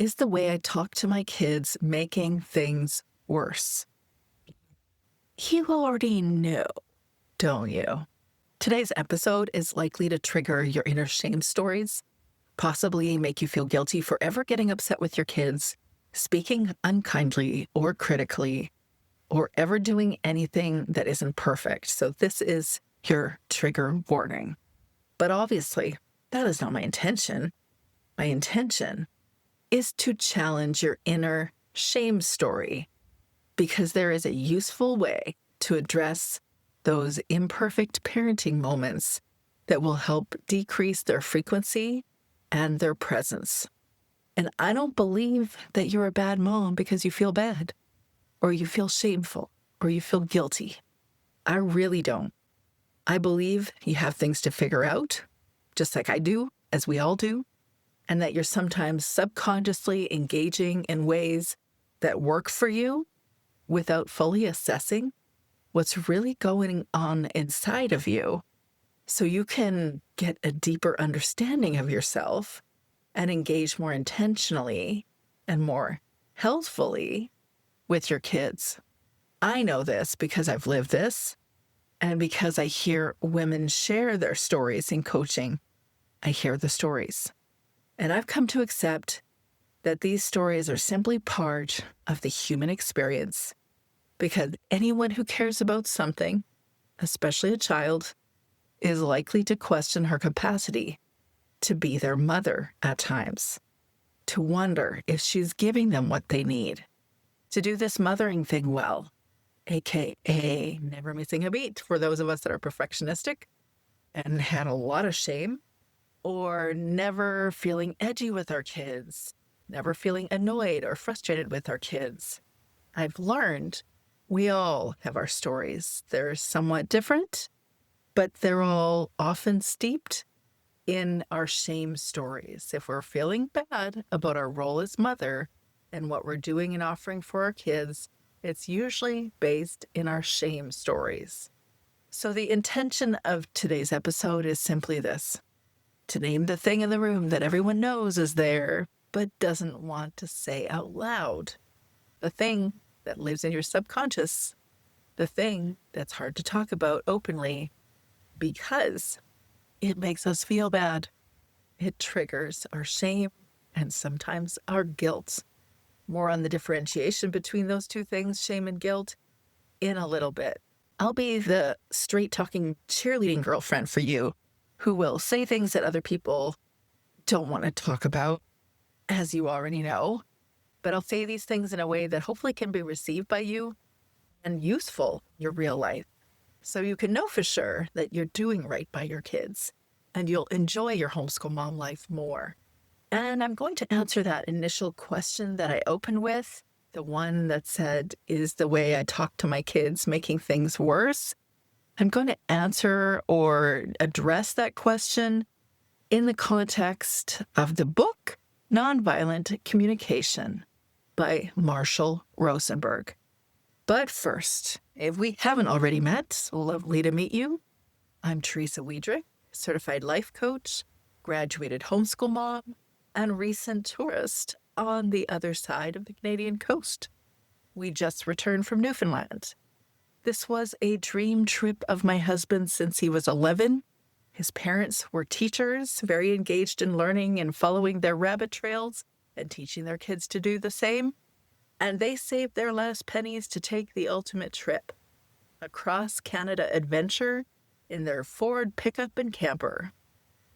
Is the way I talk to my kids making things worse? You already know, don't you? Today's episode is likely to trigger your inner shame stories, possibly make you feel guilty for ever getting upset with your kids, speaking unkindly or critically, or ever doing anything that isn't perfect. So this is your trigger warning. But obviously, that is not my intention. My intention is to challenge your inner shame story, because there is a useful way to address those imperfect parenting moments that will help decrease their frequency and their presence. And I don't believe that you're a bad mom because you feel bad, or you feel shameful, or you feel guilty. I really don't. I believe you have things to figure out, just like I do, as we all do, and that you're sometimes subconsciously engaging in ways that work for you without fully assessing what's really going on inside of you, so you can get a deeper understanding of yourself and engage more intentionally and more healthfully with your kids. I know this because I've lived this, and because I hear women share their stories in coaching. I hear the stories. And I've come to accept that these stories are simply part of the human experience, because anyone who cares about something, especially a child, is likely to question her capacity to be their mother at times, to wonder if she's giving them what they need, to do this mothering thing well, aka never missing a beat for those of us that are perfectionistic and had a lot of shame, or never feeling edgy with our kids, never feeling annoyed or frustrated with our kids. I've learned we all have our stories. They're somewhat different, but they're all often steeped in our shame stories. If we're feeling bad about our role as mother and what we're doing and offering for our kids, it's usually based in our shame stories. So the intention of today's episode is simply this: to name the thing in the room that everyone knows is there, but doesn't want to say out loud. The thing that lives in your subconscious. The thing that's hard to talk about openly because it makes us feel bad. It triggers our shame and sometimes our guilt. More on the differentiation between those two things, shame and guilt, in a little bit. I'll be the straight-talking cheerleading girlfriend for you, who will say things that other people don't want to talk about, as you already know. But I'll say these things in a way that hopefully can be received by you and useful in your real life, so you can know for sure that you're doing right by your kids and you'll enjoy your homeschool mom life more. And I'm going to answer that initial question that I opened with, the one that said, is the way I talk to my kids making things worse? I'm going to answer or address that question in the context of the book Nonviolent Communication by Marshall Rosenberg. But first, if we haven't already met, lovely to meet you. I'm Teresa Wiedrich, certified life coach, graduated homeschool mom, and recent tourist on the other side of the Canadian coast. We just returned from Newfoundland. This was a dream trip of my husband since he was 11. His parents were teachers, very engaged in learning and following their rabbit trails and teaching their kids to do the same. And they saved their last pennies to take the ultimate trip, a cross-Canada adventure in their Ford pickup and camper.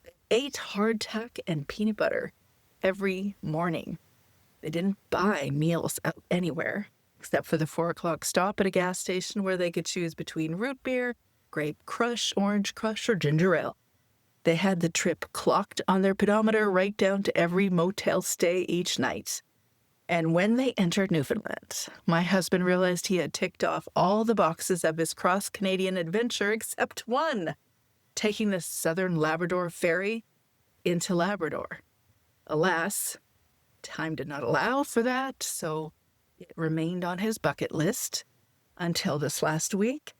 They ate hardtack and peanut butter every morning. They didn't buy meals out anywhere, except for the 4 o'clock stop at a gas station where they could choose between root beer, grape crush, orange crush, or ginger ale. They had the trip clocked on their pedometer right down to every motel stay each night. And when they entered Newfoundland, my husband realized he had ticked off all the boxes of his cross-Canadian adventure except one, taking the Southern Labrador ferry into Labrador. Alas, time did not allow for that, so it remained on his bucket list until this last week.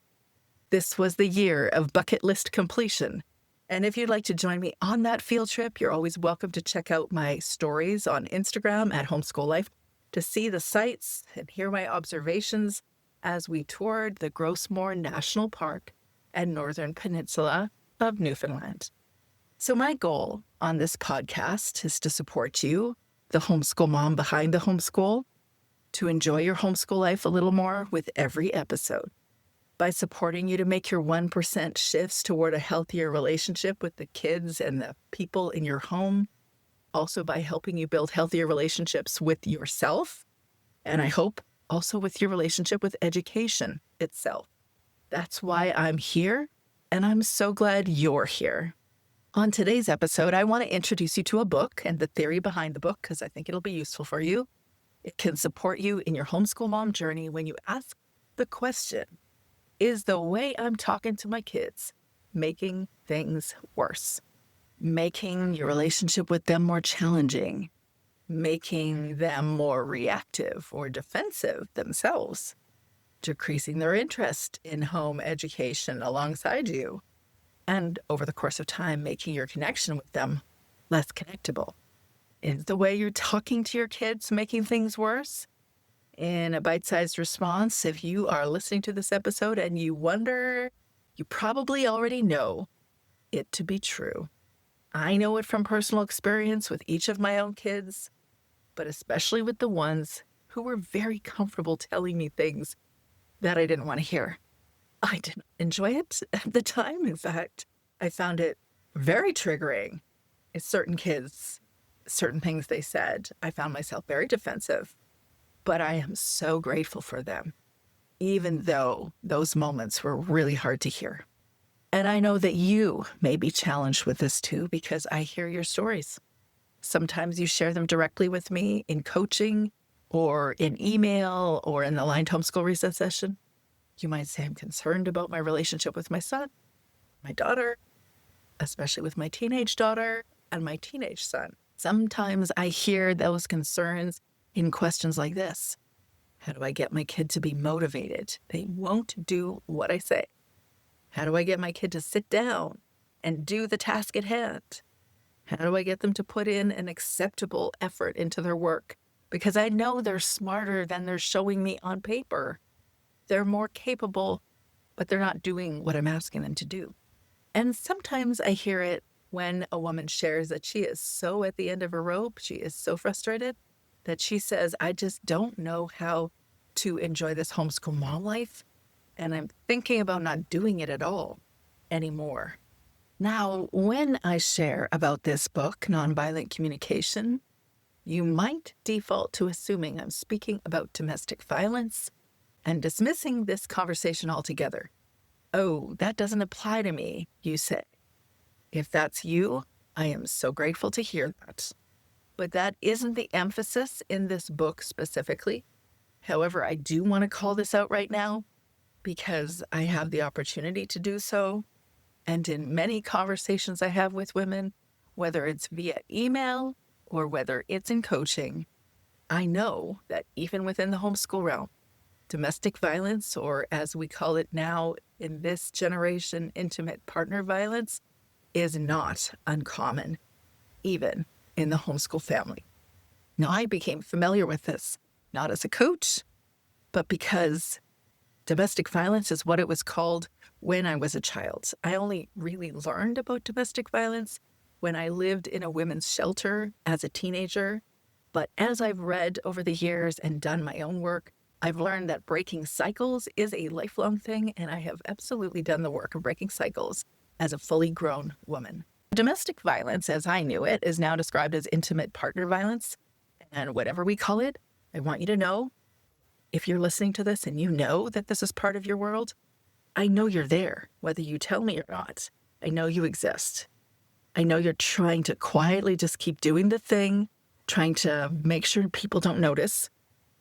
This was the year of bucket list completion. And if you'd like to join me on that field trip, you're always welcome to check out my stories on Instagram at Homeschool Life to see the sights and hear my observations as we toured the Grossmoor National Park and Northern Peninsula of Newfoundland. So my goal on this podcast is to support you, the homeschool mom behind the homeschool, to enjoy your homeschool life a little more with every episode by supporting you to make your 1% shifts toward a healthier relationship with the kids and the people in your home. Also by helping you build healthier relationships with yourself. And I hope also with your relationship with education itself. That's why I'm here, and I'm so glad you're here. On today's episode, I want to introduce you to a book and the theory behind the book because I think it'll be useful for you. It can support you in your homeschool mom journey when you ask the question, is the way I'm talking to my kids making things worse? Making your relationship with them more challenging? Making them more reactive or defensive themselves? Decreasing their interest in home education alongside you? And over the course of time, making your connection with them less connectable? Is the way you're talking to your kids making things worse? In a bite-sized response, if you are listening to this episode and you wonder, you probably already know it to be true. I know it from personal experience with each of my own kids, but especially with the ones who were very comfortable telling me things that I didn't want to hear. I didn't enjoy it at the time. In fact, I found it very triggering. It's certain kids, certain things they said, I found myself very defensive. But I am so grateful for them, even though those moments were really hard to hear. And I know that you may be challenged with this too, because I hear your stories. Sometimes you share them directly with me in coaching or in email or in the Aligned Homeschool Reset session. You might say, I'm concerned about my relationship with my son, my daughter, especially with my teenage daughter and my teenage son. Sometimes I hear those concerns in questions like this. How do I get my kid to be motivated? They won't do what I say. How do I get my kid to sit down and do the task at hand? How do I get them to put in an acceptable effort into their work? Because I know they're smarter than they're showing me on paper. They're more capable, but they're not doing what I'm asking them to do. And sometimes I hear it when a woman shares that she is so at the end of her rope, she is so frustrated, that she says, I just don't know how to enjoy this homeschool mom life, and I'm thinking about not doing it at all anymore. Now, when I share about this book, Nonviolent Communication, you might default to assuming I'm speaking about domestic violence and dismissing this conversation altogether. Oh, that doesn't apply to me, you say. If that's you, I am so grateful to hear that. But that isn't the emphasis in this book specifically. However, I do want to call this out right now because I have the opportunity to do so. And in many conversations I have with women, whether it's via email or whether it's in coaching, I know that even within the homeschool realm, domestic violence, or as we call it now in this generation, intimate partner violence, is not uncommon, even in the homeschool family. Now, I became familiar with this, not as a coach, but because domestic violence is what it was called when I was a child. I only really learned about domestic violence when I lived in a women's shelter as a teenager. But as I've read over the years and done my own work, I've learned that breaking cycles is a lifelong thing, and I have absolutely done the work of breaking cycles as a fully grown woman. Domestic violence, as I knew it, is now described as intimate partner violence. And whatever we call it, I want you to know, if you're listening to this and you know that this is part of your world, I know you're there, whether you tell me or not. I know you exist. I know you're trying to quietly just keep doing the thing, trying to make sure people don't notice,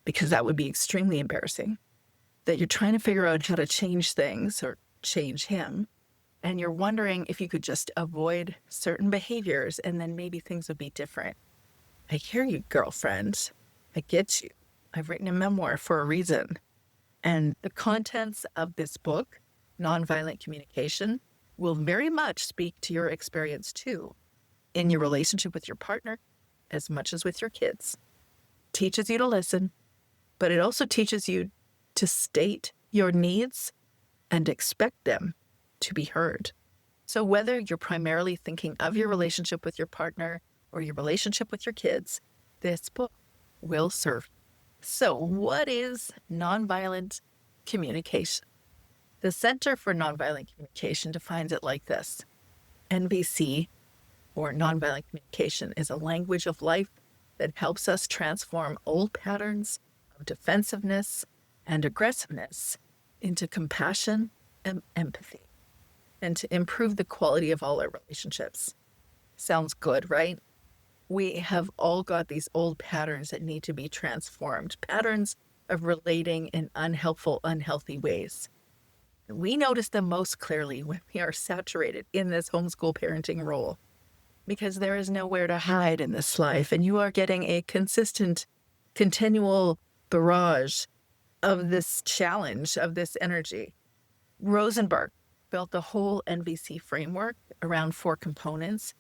because that would be extremely embarrassing. That you're trying to figure out how to change things or change him. And you're wondering if you could just avoid certain behaviors and then maybe things would be different. I hear you, girlfriend. I get you. I've written a memoir for a reason. And the contents of this book, Nonviolent Communication, will very much speak to your experience too, in your relationship with your partner, as much as with your kids. Teaches you to listen, but it also teaches you to state your needs and expect them to be heard. So whether you're primarily thinking of your relationship with your partner or your relationship with your kids, this book will serve. So what is nonviolent communication? The Center for Nonviolent Communication defines it like this. NVC, or nonviolent communication, is a language of life that helps us transform old patterns of defensiveness and aggressiveness into compassion and empathy, and to improve the quality of all our relationships. Sounds good, right? We have all got these old patterns that need to be transformed, patterns of relating in unhelpful, unhealthy ways. We notice them most clearly when we are saturated in this homeschool parenting role, because there is nowhere to hide in this life, and you are getting a consistent, continual barrage of this challenge, of this energy. Rosenberg built the whole NVC framework around 4 components,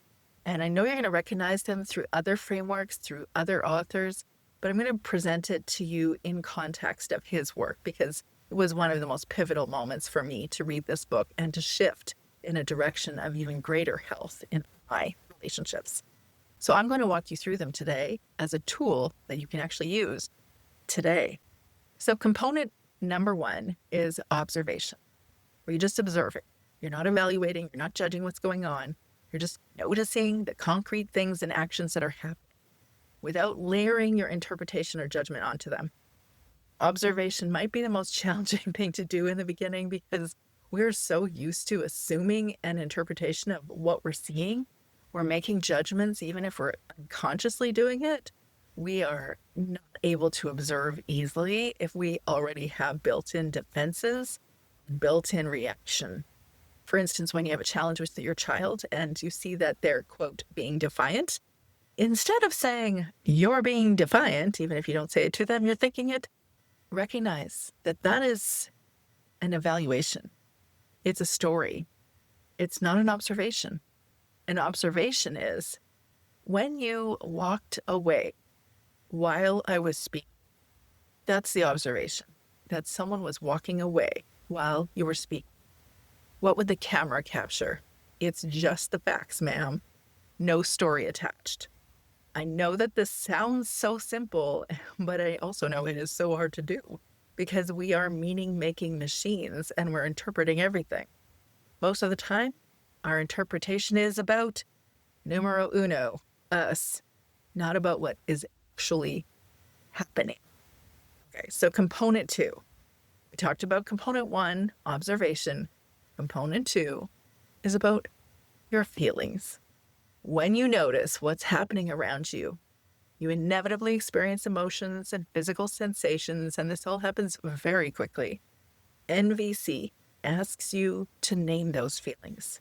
and I know you're going to recognize them through other frameworks, through other authors, but I'm going to present it to you in context of his work, because it was one of the most pivotal moments for me to read this book and to shift in a direction of even greater health in my relationships. So I'm going to walk you through them today as a tool that you can actually use today. So component number 1 is observation, where you just observe it. You're not evaluating, you're not judging what's going on. You're just noticing the concrete things and actions that are happening without layering your interpretation or judgment onto them. Observation might be the most challenging thing to do in the beginning, because we're so used to assuming an interpretation of what we're seeing. We're making judgments, even if we're unconsciously doing it. We are not able to observe easily if we already have built-in defenses, built-in reaction. For instance, when you have a challenge with your child and you see that they're, quote, being defiant, instead of saying, you're being defiant, even if you don't say it to them, you're thinking it, recognize that that is an evaluation. It's a story. It's not an observation. An observation is when you walked away while I was speaking. That's the observation, that someone was walking away while you were speaking. What would the camera capture? It's just the facts, ma'am. No story attached. I know that this sounds so simple, but I also know it is so hard to do, because we are meaning-making machines and we're interpreting everything. Most of the time, our interpretation is about numero uno, us, not about what is actually happening. Okay, so component 2. We talked about component 1, observation. Component 2 is about your feelings. When you notice what's happening around you, you inevitably experience emotions and physical sensations, and this all happens very quickly. NVC asks you to name those feelings.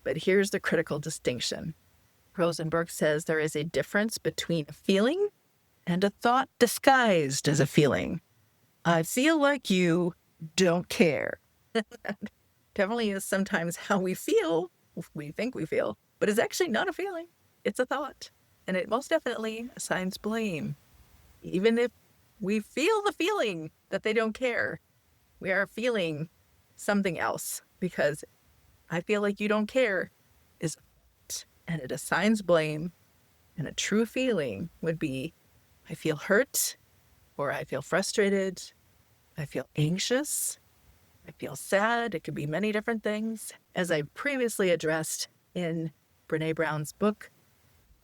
But here's the critical distinction. Rosenberg says there is a difference between a feeling and a thought disguised as a feeling. I feel like you don't care. Definitely is sometimes how we feel, we think we feel, but it's actually not a feeling. It's a thought. And it most definitely assigns blame. Even if we feel the feeling that they don't care, we are feeling something else, because I feel like you don't care is a thought, and it assigns blame. And a true feeling would be, I feel hurt, or I feel frustrated, I feel anxious, I feel sad. It could be many different things. As I previously addressed in Brene Brown's book,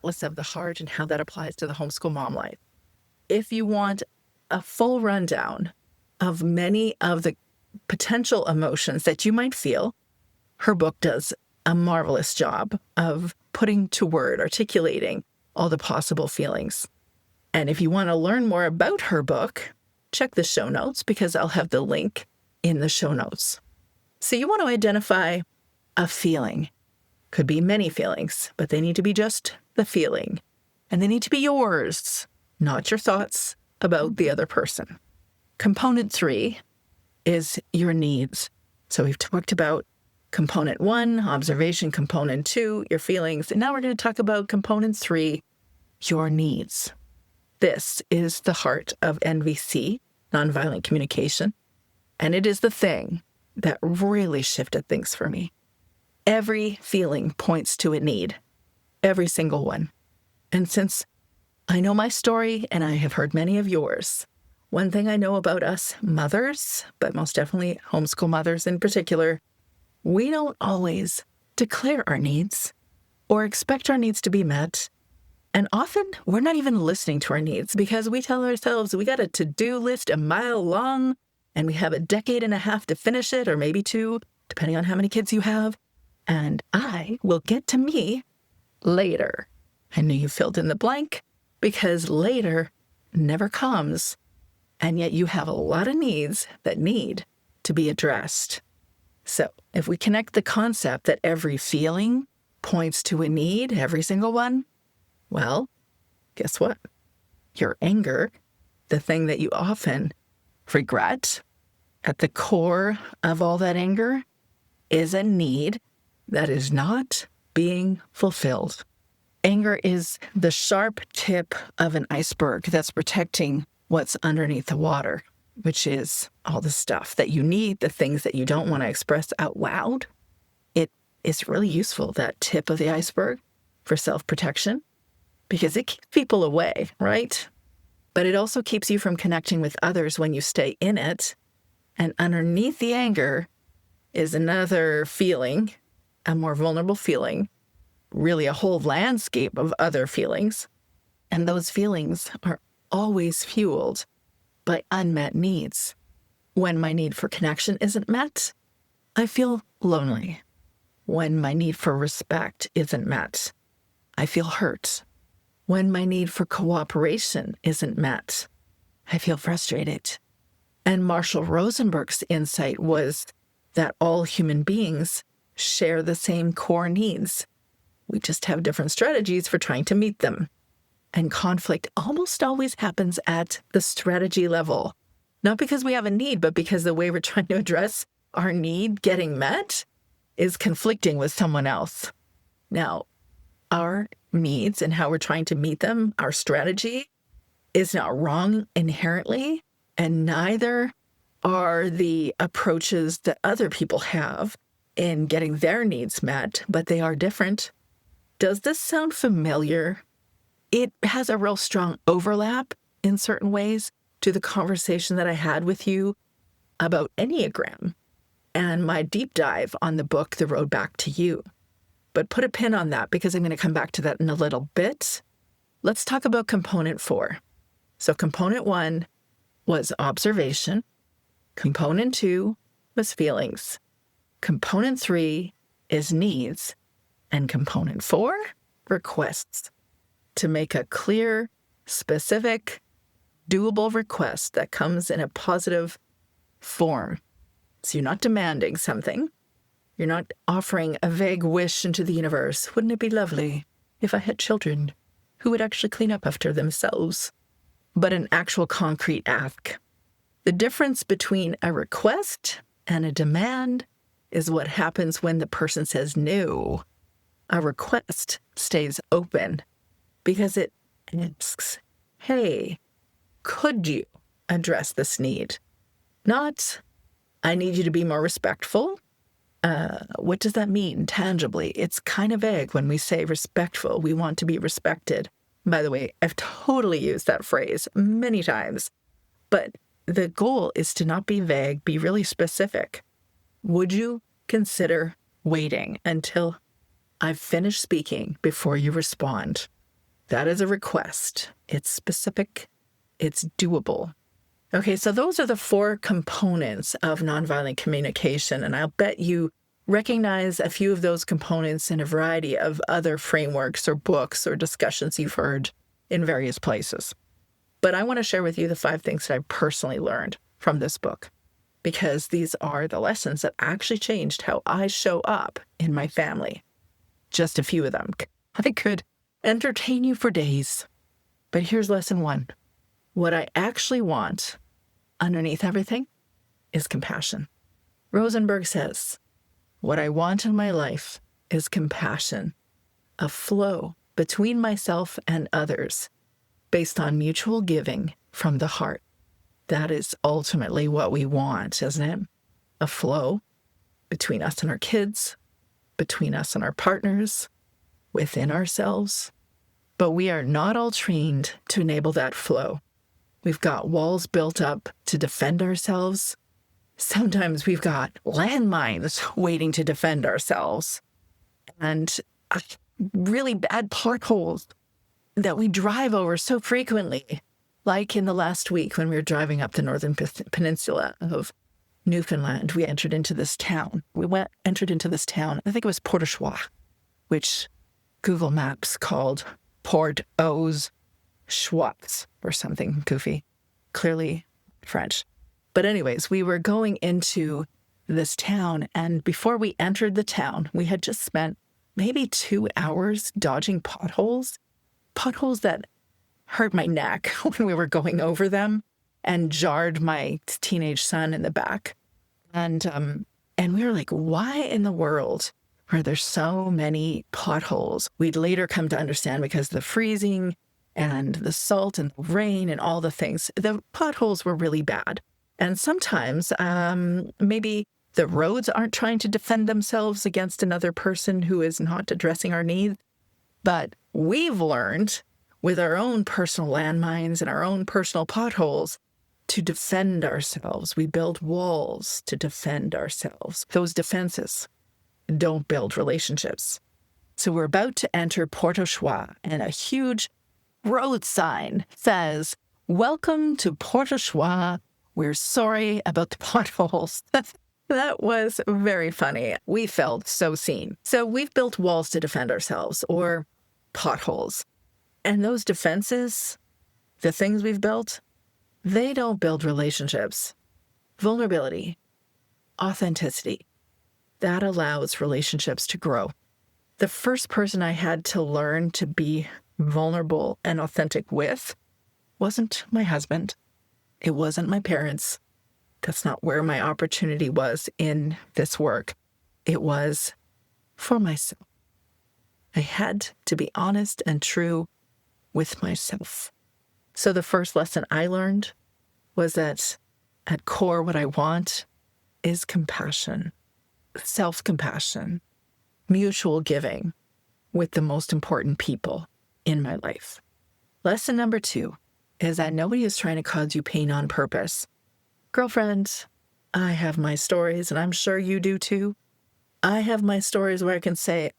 Atlas of the Heart, and how that applies to the homeschool mom life. If you want a full rundown of many of the potential emotions that you might feel, her book does a marvelous job of putting to word, articulating all the possible feelings. And if you want to learn more about her book, check the show notes, because I'll have the link in the show notes. So you want to identify a feeling. Could be many feelings, but they need to be just the feeling. And they need to be yours, not your thoughts about the other person. Component 3 is your needs. So we've talked about Component 1, observation. Component 2, your feelings. And now we're going to talk about component 3, your needs. This is the heart of NVC, Nonviolent Communication. And it is the thing that really shifted things for me. Every feeling points to a need. Every single one. And since I know my story and I have heard many of yours, one thing I know about us mothers, but most definitely homeschool mothers in particular, we don't always declare our needs or expect our needs to be met. And often we're not even listening to our needs because we tell ourselves we got a to-do list a mile long and we have a decade and a half to finish it, or maybe 2, depending on how many kids you have. And I will get to me later. I knew you filled in the blank because later never comes. And yet you have a lot of needs that need to be addressed. So if we connect the concept that every feeling points to a need, every single one, well, guess what? Your anger, the thing that you often regret, at the core of all that anger is a need that is not being fulfilled. Anger is the sharp tip of an iceberg that's protecting what's underneath the water, which is all the stuff that you need, the things that you don't want to express out loud. It is really useful, that tip of the iceberg, for self-protection, because it keeps people away, right? But it also keeps you from connecting with others when you stay in it. And underneath the anger is another feeling, a more vulnerable feeling, really a whole landscape of other feelings. And those feelings are always fueled by unmet needs. When my need for connection isn't met, I feel lonely. When my need for respect isn't met, I feel hurt. When my need for cooperation isn't met, I feel frustrated. And Marshall Rosenberg's insight was that all human beings share the same core needs. We just have different strategies for trying to meet them. And conflict almost always happens at the strategy level. Not because we have a need, but because the way we're trying to address our need getting met is conflicting with someone else. Now, our needs and how we're trying to meet them, our strategy, is not wrong inherently, and neither are the approaches that other people have in getting their needs met, but they are different. Does this sound familiar? It has a real strong overlap in certain ways to the conversation that I had with you about Enneagram and my deep dive on the book, The Road Back to You. But put a pin on that because I'm going to come back to that in a little bit. Let's talk about component 4. So component 1 was observation. Component 2 was feelings. Component 3 is needs. And component 4, requests. To make a clear, specific, doable request that comes in a positive form. So you're not demanding something. You're not offering a vague wish into the universe. Wouldn't it be lovely if I had children who would actually clean up after themselves? But an actual concrete ask. The difference between a request and a demand is what happens when the person says no. A request stays open because it asks, hey, could you address this need? Not, I need you to be more respectful. What does that mean tangibly? It's kind of vague when we say respectful. We want to be respected. By the way, I've totally used that phrase many times. But the goal is to not be vague, be really specific. Would you consider waiting until I've finished speaking before you respond? That is a request. It's specific. It's doable. Okay, so those are the 4 components of nonviolent communication, and I'll bet you recognize a few of those components in a variety of other frameworks or books or discussions you've heard in various places. But I want to share with you the 5 things that I personally learned from this book, because these are the lessons that actually changed how I show up in my family. Just a few of them. I could entertain you for days. But here's lesson 1. What I actually want underneath everything is compassion. Rosenberg says, What I want in my life is compassion, a flow between myself and others based on mutual giving from the heart. That is ultimately what we want, isn't it? A flow between us and our kids, between us and our partners, within ourselves. But we are not all trained to enable that flow. We've got walls built up to defend ourselves. Sometimes we've got landmines waiting to defend ourselves. And really bad potholes that we drive over so frequently. Like in the last week when we were driving up the northern peninsula of Newfoundland, we entered into this town. I think it was Port au Choix, which Google Maps called Port aux Choix or something goofy, clearly French. But anyways, we were going into this town, and before we entered the town, we had just spent maybe 2 hours dodging potholes that hurt my neck when we were going over them and jarred my teenage son in the back. And we were like, why in the world are there so many potholes? We'd later come to understand because of the freezing and the salt and the rain and all the things. The potholes were really bad. And sometimes maybe the roads aren't trying to defend themselves against another person who is not addressing our needs. But we've learned with our own personal landmines and our own personal potholes to defend ourselves. We build walls to defend ourselves. Those defenses don't build relationships. So we're about to enter Port au Choix, and a huge road sign says, "Welcome to Port au Choix. We're sorry about the potholes." That was very funny. We felt so seen. So we've built walls to defend ourselves, or potholes. And those defenses, the things we've built, they don't build relationships. Vulnerability, authenticity, that allows relationships to grow. The first person I had to learn to be vulnerable and authentic with wasn't my husband. It wasn't my parents. That's not where my opportunity was in this work. It was for myself. I had to be honest and true with myself. So the first lesson I learned was that at core, what I want is compassion, self-compassion, mutual giving with the most important people in my life. Lesson number 2 is that nobody is trying to cause you pain on purpose. Girlfriend, I have my stories, and I'm sure you do too. I have my stories where I can say,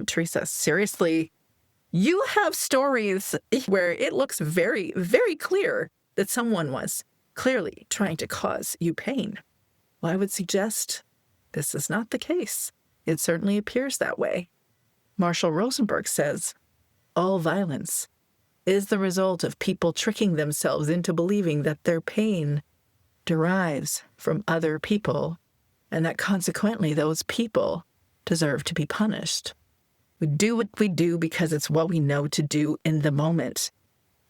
Teresa, seriously, you have stories where it looks very, very clear that someone was clearly trying to cause you pain. Well, I would suggest this is not the case. It certainly appears that way. Marshall Rosenberg says, all violence is the result of people tricking themselves into believing that their pain derives from other people, and that consequently those people deserve to be punished. We do what we do because it's what we know to do in the moment.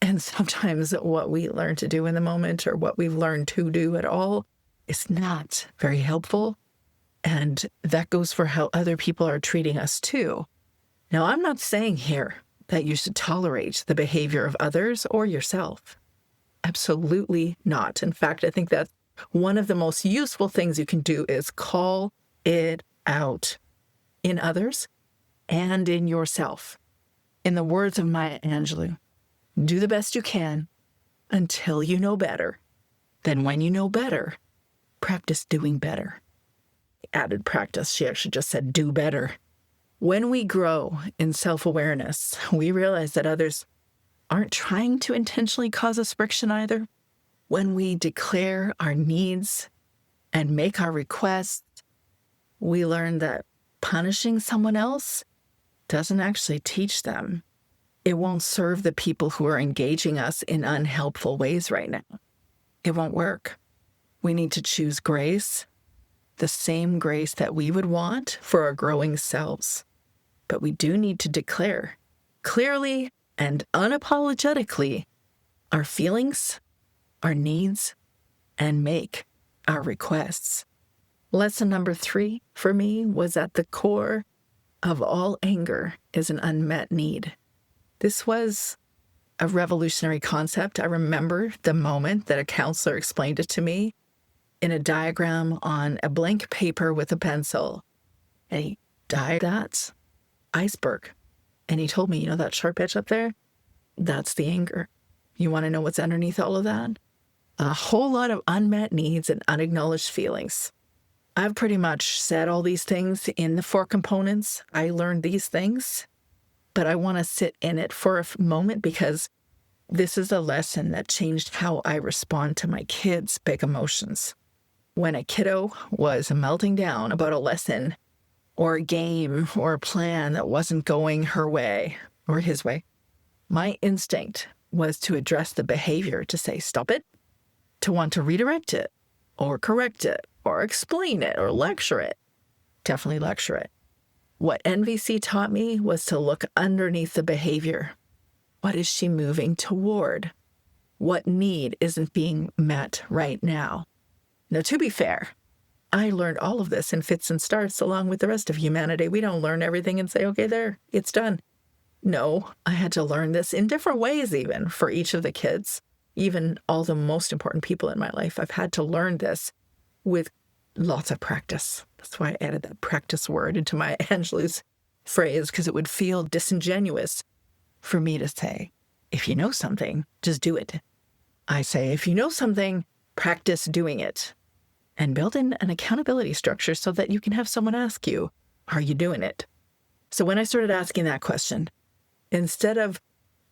And sometimes what we learn to do in the moment, or what we've learned to do at all, is not very helpful. And that goes for how other people are treating us too. Now, I'm not saying here that you should tolerate the behavior of others or yourself. Absolutely not. In fact, I think that one of the most useful things you can do is call it out in others and in yourself. In the words of Maya Angelou, do the best you can until you know better. Then when you know better, practice doing better. Added practice, she actually just said do better. When we grow in self-awareness, we realize that others aren't trying to intentionally cause us friction either. When we declare our needs and make our requests, we learn that punishing someone else doesn't actually teach them. It won't serve the people who are engaging us in unhelpful ways right now. It won't work. We need to choose grace, the same grace that we would want for our growing selves. But we do need to declare clearly and unapologetically our feelings, our needs, and make our requests. Lesson number 3 for me was at the core of all anger is an unmet need. This was a revolutionary concept. I remember the moment that a counselor explained it to me in a diagram on a blank paper with a pencil. And he died that iceberg. And he told me, that sharp edge up there, that's the anger. You want to know what's underneath all of that? A whole lot of unmet needs and unacknowledged feelings. I've pretty much said all these things in the 4 components. I learned these things, but I want to sit in it for a moment because this is a lesson that changed how I respond to my kids' big emotions. When a kiddo was melting down about a lesson or a game or a plan that wasn't going her way or his way, my instinct was to address the behavior, to say, stop it, to want to redirect it or correct it or explain it or lecture it. Definitely lecture it. What NVC taught me was to look underneath the behavior. What is she moving toward? What need isn't being met right now? Now, to be fair, I learned all of this in fits and starts along with the rest of humanity. We don't learn everything and say, okay, there, it's done. No, I had to learn this in different ways even for each of the kids, even all the most important people in my life. I've had to learn this with lots of practice. That's why I added that practice word into my Angelou's phrase, because it would feel disingenuous for me to say, if you know something, just do it. I say, if you know something, practice doing it. And build in an accountability structure so that you can have someone ask you, are you doing it? So when I started asking that question, instead of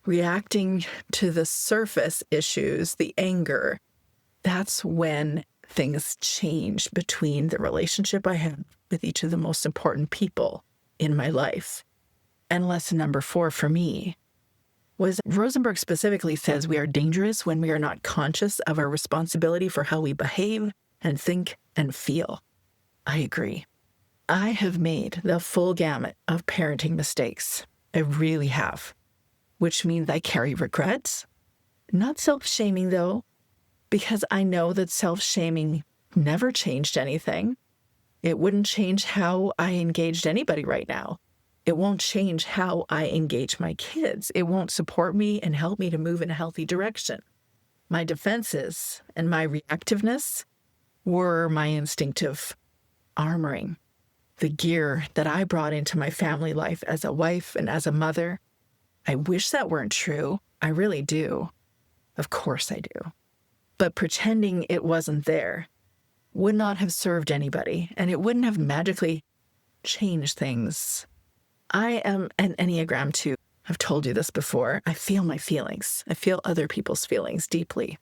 reacting to the surface issues, the anger, that's when things change between the relationship I have with each of the most important people in my life. And lesson number 4 for me was Rosenberg specifically says we are dangerous when we are not conscious of our responsibility for how we behave and think and feel. I agree. I have made the full gamut of parenting mistakes. I really have, which means I carry regrets. Not self-shaming, though, because I know that self-shaming never changed anything. It wouldn't change how I engaged anybody right now. It won't change how I engage my kids. It won't support me and help me to move in a healthy direction. My defenses and my reactiveness were my instinctive armoring, the gear that I brought into my family life as a wife and as a mother. I wish that weren't true. I really do. Of course I do. But pretending it wasn't there would not have served anybody, and it wouldn't have magically changed things. I am an Enneagram 2. I've told you this before. I feel my feelings. I feel other people's feelings deeply,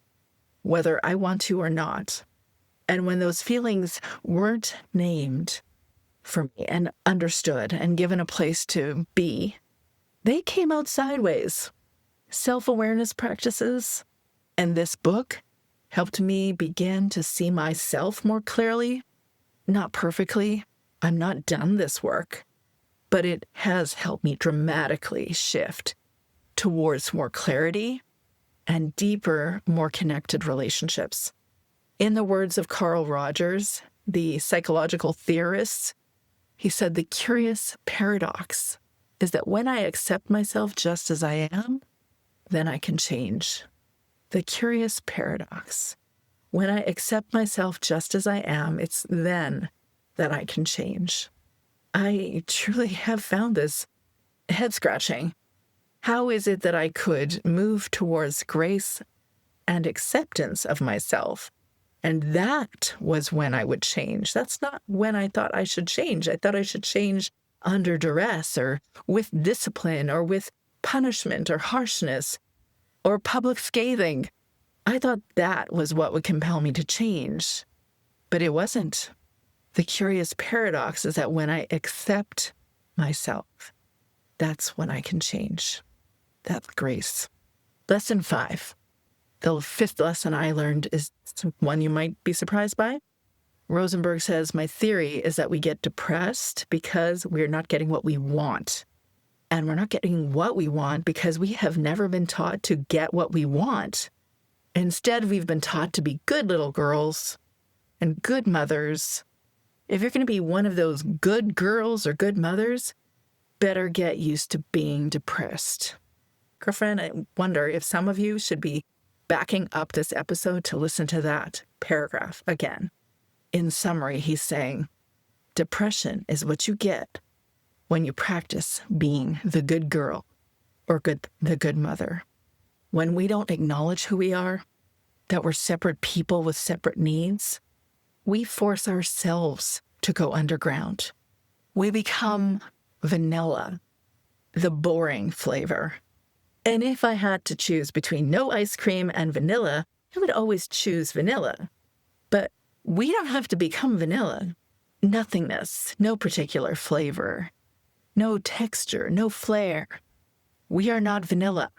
whether I want to or not. And when those feelings weren't named for me and understood and given a place to be, they came out sideways. Self-awareness practices and this book helped me begin to see myself more clearly. Not perfectly. I'm not done this work, but it has helped me dramatically shift towards more clarity and deeper, more connected relationships. In the words of Carl Rogers, the psychological theorist, he said the curious paradox is that when I accept myself just as I am, then I can change. The curious paradox. When I accept myself just as I am, it's then that I can change. I truly have found this head-scratching. How is it that I could move towards grace and acceptance of myself? And that was when I would change. That's not when I thought I should change. I thought I should change under duress or with discipline or with punishment or harshness or public scathing. I thought that was what would compel me to change, but it wasn't. The curious paradox is that when I accept myself, that's when I can change. That's grace. Lesson 5. The 5th lesson I learned is one you might be surprised by. Rosenberg says, my theory is that we get depressed because we're not getting what we want. And we're not getting what we want because we have never been taught to get what we want. Instead, we've been taught to be good little girls and good mothers If you're going to be one of those good girls or good mothers, better get used to being depressed. Girlfriend, I wonder if some of you should be backing up this episode to listen to that paragraph again. In summary, he's saying, depression is what you get when you practice being the good girl or the good mother. When we don't acknowledge who we are, that we're separate people with separate needs, we force ourselves to go underground. We become vanilla, the boring flavor. And if I had to choose between no ice cream and vanilla, I would always choose vanilla. But we don't have to become vanilla. Nothingness, no particular flavor, no texture, no flair. We are not vanilla.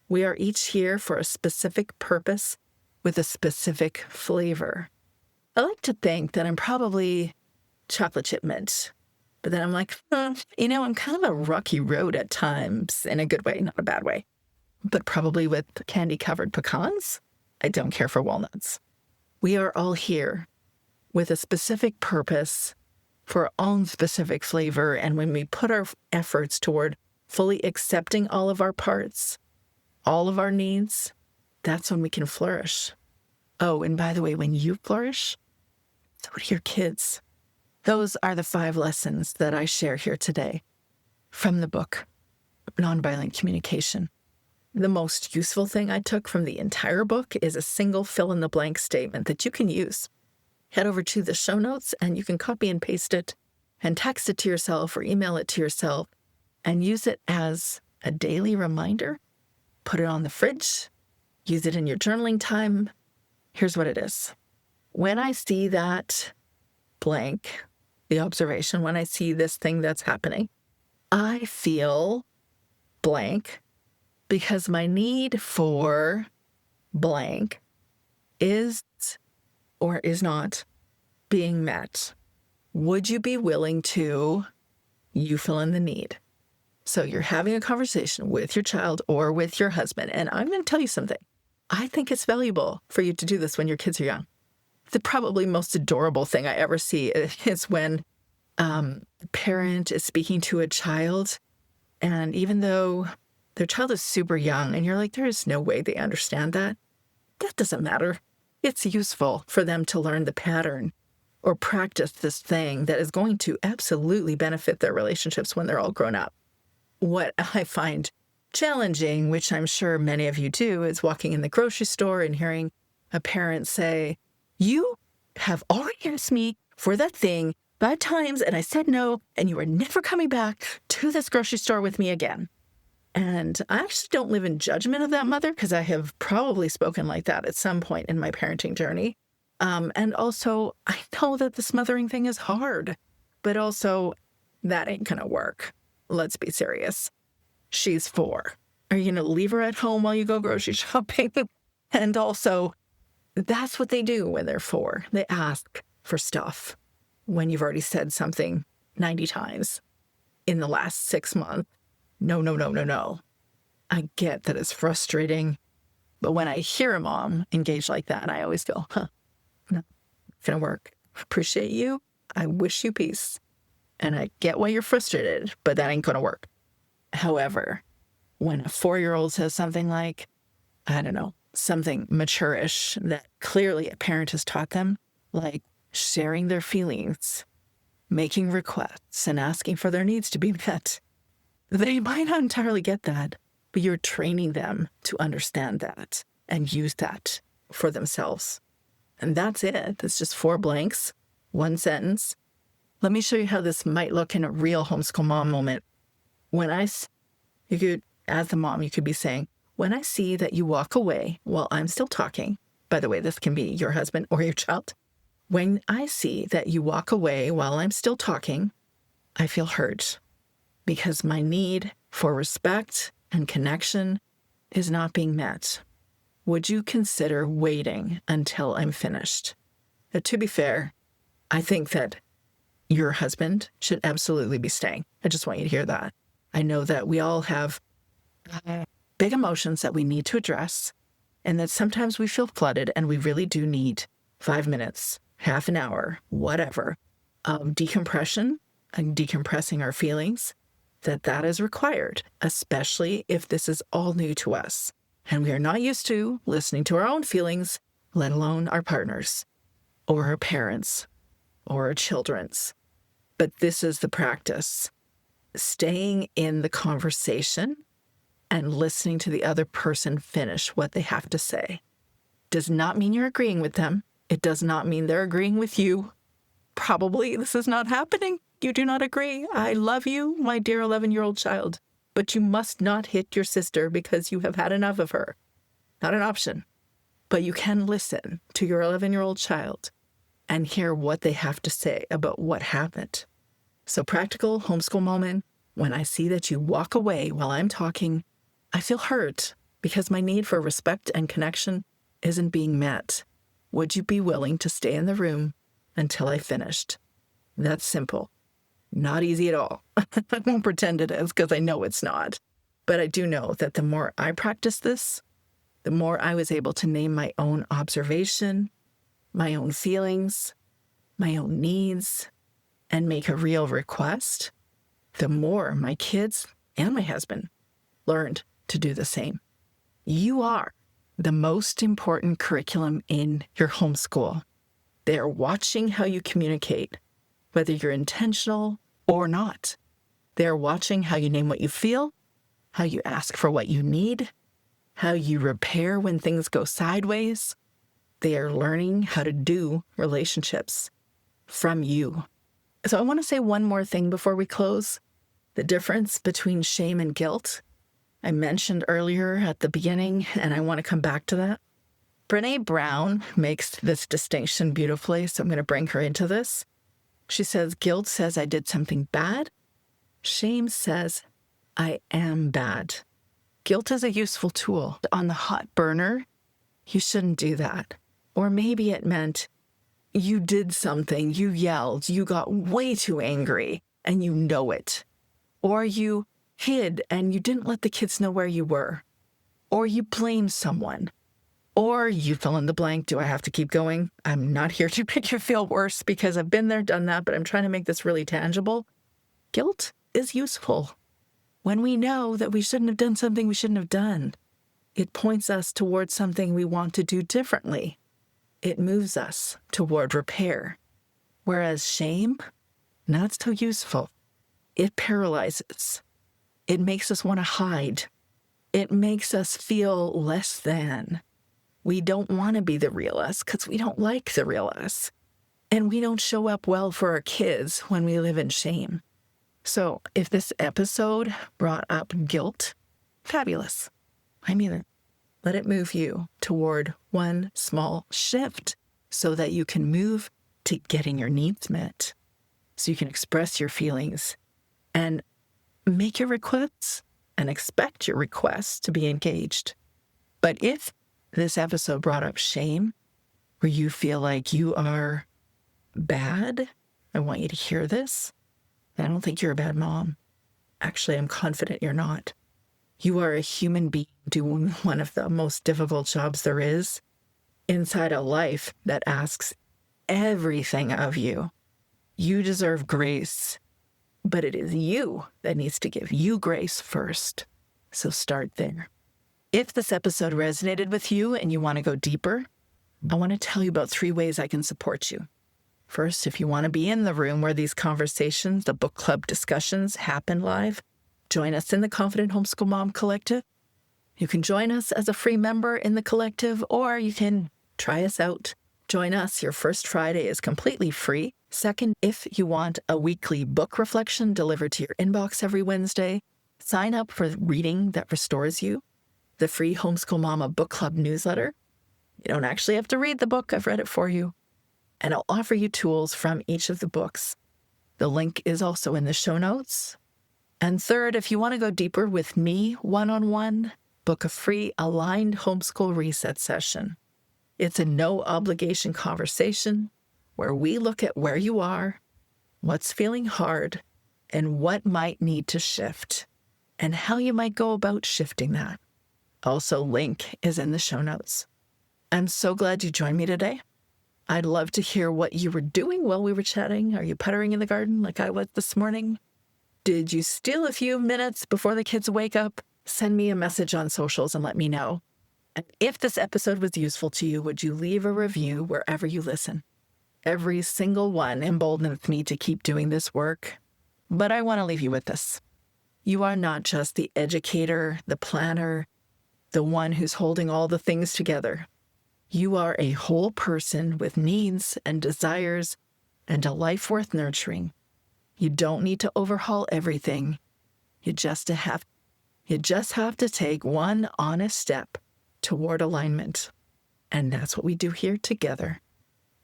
We are each here for a specific purpose with a specific flavor. I like to think that I'm probably chocolate chip mint, but then I'm like, I'm kind of a rocky road at times, in a good way, not a bad way, but probably with candy-covered pecans. I don't care for walnuts. We are all here with a specific purpose for our own specific flavor, and when we put our efforts toward fully accepting all of our parts, all of our needs, that's when we can flourish. Oh, and by the way, when you flourish, so do your kids. Those are the 5 lessons that I share here today from the book, Nonviolent Communication. The most useful thing I took from the entire book is a single fill-in-the-blank statement that you can use. Head over to the show notes and you can copy and paste it and text it to yourself or email it to yourself and use it as a daily reminder. Put it on the fridge. Use it in your journaling time. Here's what it is. When I see that blank, the observation, when I see this thing that's happening, I feel blank because my need for blank is or is not being met. Would you be willing to, you fill in the need? So you're having a conversation with your child or with your husband, and I'm going to tell you something. I think it's valuable for you to do this when your kids are young. The probably most adorable thing I ever see is when a parent is speaking to a child, and even though their child is super young, and you're like, there is no way they understand that. That doesn't matter. It's useful for them to learn the pattern or practice this thing that is going to absolutely benefit their relationships when they're all grown up. What I find challenging, which I'm sure many of you do, is walking in the grocery store and hearing a parent say, you have already asked me for that thing 5 times and I said no, and you are never coming back to this grocery store with me again. And I actually don't live in judgment of that mother because I have probably spoken like that at some point in my parenting journey. And also, I know that the smothering thing is hard, but also that ain't going to work. Let's be serious. She's 4. Are you going to leave her at home while you go grocery shopping? And also, that's what they do when they're 4. They ask for stuff when you've already said something 90 times in the last 6 months. No, no, no, no, no. I get that it's frustrating, but when I hear a mom engage like that, I always go, no, it's going to work. Appreciate you. I wish you peace. And I get why you're frustrated, but that ain't going to work. However, when a 4-year-old says something like, I don't know, something mature-ish that clearly a parent has taught them, like sharing their feelings, making requests, and asking for their needs to be met, they might not entirely get that, but you're training them to understand that and use that for themselves. And that's it. It's just 4 blanks, 1 sentence. Let me show you how this might look in a real homeschool mom moment. As the mom, you could be saying, when I see that you walk away while I'm still talking, by the way, this can be your husband or your child. When I see that you walk away while I'm still talking, I feel hurt because my need for respect and connection is not being met. Would you consider waiting until I'm finished? Now, to be fair, I think that your husband should absolutely be staying. I just want you to hear that. I know that we all have big emotions that we need to address, and that sometimes we feel flooded and we really do need 5 minutes, half an hour, whatever, of decompression and decompressing our feelings, that is required, especially if this is all new to us and we are not used to listening to our own feelings, let alone our partners or our parents or our children's. But this is the practice. Staying in the conversation and listening to the other person finish what they have to say. Does not mean you're agreeing with them. It does not mean they're agreeing with you. Probably this is not happening. You do not agree. I love you, my dear 11-year-old child, but you must not hit your sister because you have had enough of her. Not an option. But you can listen to your 11-year-old child and hear what they have to say about what happened. So practical homeschool moment, when I see that you walk away while I'm talking, I feel hurt because my need for respect and connection isn't being met. Would you be willing to stay in the room until I finished? That's simple. Not easy at all. I won't pretend it is because I know it's not. But I do know that the more I practice this, the more I was able to name my own observation, my own feelings, my own needs, and make a real request, the more my kids and my husband learned to do the same. You are the most important curriculum in your homeschool. They are watching how you communicate, whether you're intentional or not. They are watching how you name what you feel, how you ask for what you need, how you repair when things go sideways. They are learning how to do relationships from you. So I want to say one more thing before we close. The difference between shame and guilt. I mentioned earlier at the beginning, and I want to come back to that. Brené Brown makes this distinction beautifully, so I'm going to bring her into this. She says, guilt says I did something bad. Shame says I am bad. Guilt is a useful tool. On the hot burner, you shouldn't do that. Or maybe it meant you did something, you yelled, you got way too angry, and you know it. Or you hid and you didn't let the kids know where you were. Or you blamed someone. Or you fill in the blank. Do I have to keep going? I'm not here to make you feel worse because I've been there, done that, but I'm trying to make this really tangible. Guilt is useful. When we know that we shouldn't have done something we shouldn't have done, it points us towards something we want to do differently. It moves us toward repair. Whereas shame, not so useful. It paralyzes. It makes us want to hide. It makes us feel less than. We don't want to be the real us because we don't like the real us. And we don't show up well for our kids when we live in shame. So if this episode brought up guilt, fabulous. I mean it. Let it move you toward one small shift so that you can move to getting your needs met. So you can express your feelings and make your requests and expect your requests to be engaged. But if this episode brought up shame, where you feel like you are bad, I want you to hear this. I don't think you're a bad mom. Actually, I'm confident you're not. You are a human being doing one of the most difficult jobs there is inside a life that asks everything of you. You deserve grace, but it is you that needs to give you grace first. So start there. If this episode resonated with you and you want to go deeper, I want to tell you about 3 ways I can support you. First, if you want to be in the room where these conversations, the book club discussions happen live, join us in the Confident Homeschool Mom Collective. You can join us as a free member in the collective, or you can try us out. Join us. Your first Friday is completely free. Second, if you want a weekly book reflection delivered to your inbox every Wednesday, sign up for Reading That Restores You, the free Homeschool Mama Book Club newsletter. You don't actually have to read the book. I've read it for you. And I'll offer you tools from each of the books. The link is also in the show notes. And third, if you want to go deeper with me one-on-one, book a free aligned homeschool reset session. It's a no-obligation conversation where we look at where you are, what's feeling hard, and what might need to shift, and how you might go about shifting that. Also, link is in the show notes. I'm so glad you joined me today. I'd love to hear what you were doing while we were chatting. Are you puttering in the garden like I was this morning? Did you steal a few minutes before the kids wake up? Send me a message on socials and let me know. And if this episode was useful to you, would you leave a review wherever you listen? Every single one emboldens me to keep doing this work. But I want to leave you with this. You are not just the educator, the planner, the one who's holding all the things together. You are a whole person with needs and desires and a life worth nurturing. You don't need to overhaul everything. You just have to take one honest step toward alignment. And that's what we do here together.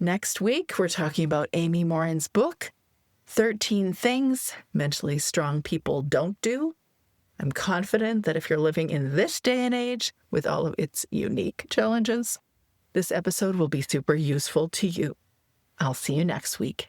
Next week, we're talking about Amy Morin's book, 13 Things Mentally Strong People Don't Do. I'm confident that if you're living in this day and age with all of its unique challenges, this episode will be super useful to you. I'll see you next week.